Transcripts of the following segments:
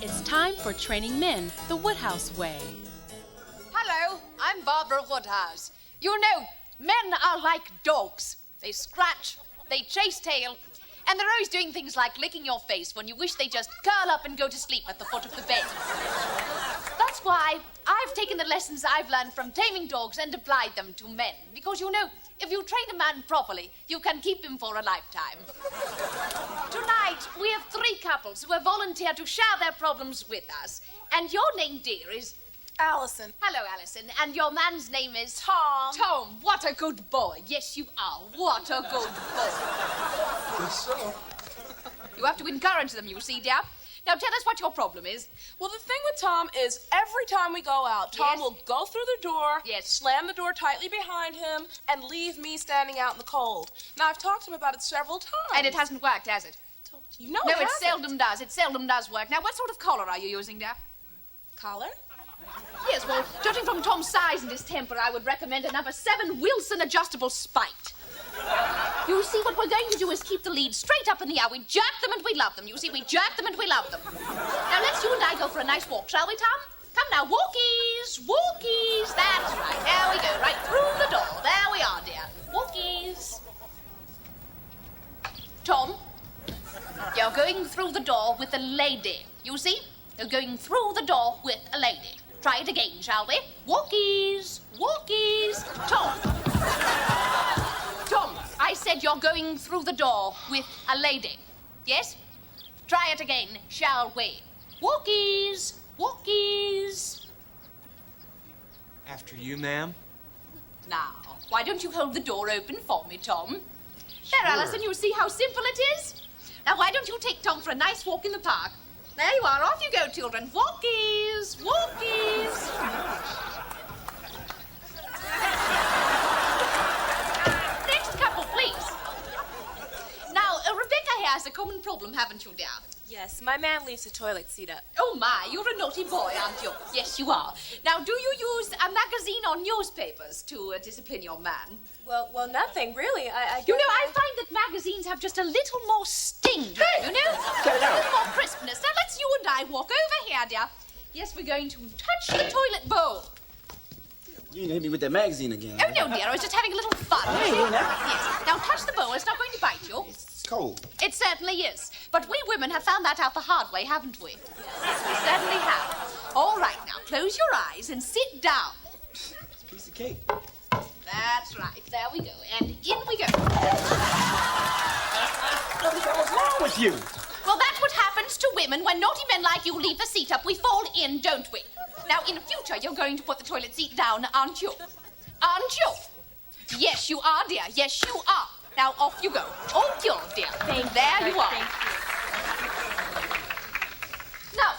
It's time for Training Men the Wodehouse Way. Hello, I'm Barbara Wodehouse. You know, men are like dogs. They scratch, they chase tail, and they're always doing things like licking your face when you wish they just curl up and go to sleep at the foot of the bed. That's why I've taken the lessons I've learned from taming dogs and applied them to men. Because, you know, if you train a man properly, you can keep him for a lifetime. Tonight, we have 3 couples who have volunteered to share their problems with us. And your name, dear, is... Allison. Hello, Allison. And your man's name is... Tom. Tom, what a good boy. Yes, you are. What a good boy. Yes, sir. You have to encourage them, you see, dear. Now, tell us what your problem is. Well, the thing with Tom is every time we go out, Tom Yes? will go through the door, Yes. slam the door tightly behind him, and leave me standing out in the cold. Now, I've talked to him about it several times. And it hasn't worked, has it? You know No, it it hasn't. seldom does. It seldom does work. Now, what sort of collar are you using, dear? Collar? Yes, well, judging from Tom's size and his temper, I would recommend a number 7 Wilson adjustable spiked. You see, what we're going to do is keep the lead straight up in the air. We jerk them and we love them. You see, we jerk them and we love them. Now, let's you and I go for a nice walk, shall we, Tom? Come now, walkies, walkies. That's right. There we go, right through the door. There we are, dear. Walkies. Tom, you're going through the door with a lady. You see? You're going through the door with a lady. Try it again, shall we? Walkies, walkies. Tom. Tom, I said you're going through the door with a lady. Yes? Try it again, shall we? Walkies, walkies. After you, ma'am. Now, why don't you hold the door open for me, Tom? Sure. There, Alison, you see how simple it is? Now, why don't you take Tom for a nice walk in the park? There you are. Off you go, children. Walkies, walkies. Next couple, please. Now, Rebecca here has a common problem, haven't you, dear? Yes, my man leaves the toilet seat up. Oh, my, you're a naughty boy, aren't you? Yes, you are. Now, do you use a magazine or newspapers to discipline your man? Well, nothing, really. I You know, I find that magazines have just a little more sting, you know? A little more crispness. Now, let's you and I walk over here, dear. Yes, we're going to touch the toilet bowl. You ain't hit me with that magazine again. Oh, no, dear, I was just having a little fun. Hey, now. Yes. Now, touch the bowl. It's not going to bite you. It's cold. It certainly is. But we women have found that out the hard way, haven't we? Yes, we certainly have. All right, now, close your eyes and sit down. It's a piece of cake. That's right. There we go. And in we go. What's wrong with you? Well, that's what happens to women when naughty men like you leave the seat up. We fall in, don't we? Now, in future, you're going to put the toilet seat down, aren't you? Aren't you? Yes, you are, dear. Yes, you are. Now, off you go. Off you, dear. There you are. Now,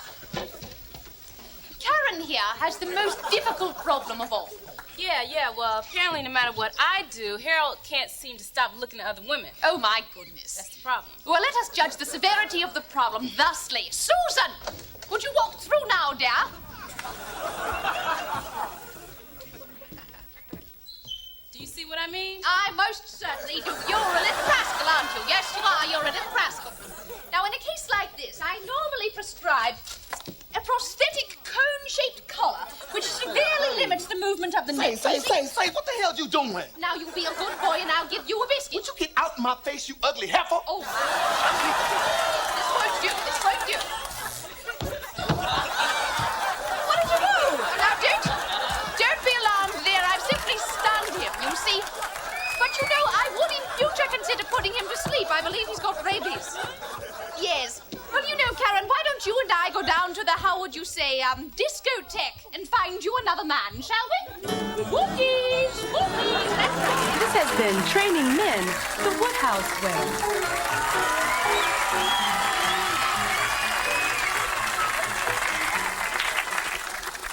Karen here has the most difficult problem of all. Yeah, well, apparently no matter what I do, Harold can't seem to stop looking at other women. Oh, my goodness. That's the problem. Well, let us judge the severity of the problem thusly. Susan, would you walk through now, dear? Do you see what I mean? I most certainly do. You're a little rascal, aren't you? Yes, you are. You're a little rascal. Now, in a case like this, I normally prescribe a prosthetic cone-shaped collar, which severely limits the movement of the neck. Say, what the hell you doing? Now, you be a good boy, and I'll give you a biscuit. Would you get out my face, you ugly heifer? Oh, this won't do. This won't do. What did you do? Now, don't be alarmed, dear. I've simply stunned him, you see. But, you know, I would in future consider putting him to sleep. I believe he's got rabies. Yes. Well, you know, Karen, why don't you and I go down to the, how would you say, discotheque and find you another man, shall we? Walkies, walkies, that's right. This has been Training Men the Wodehouse Way.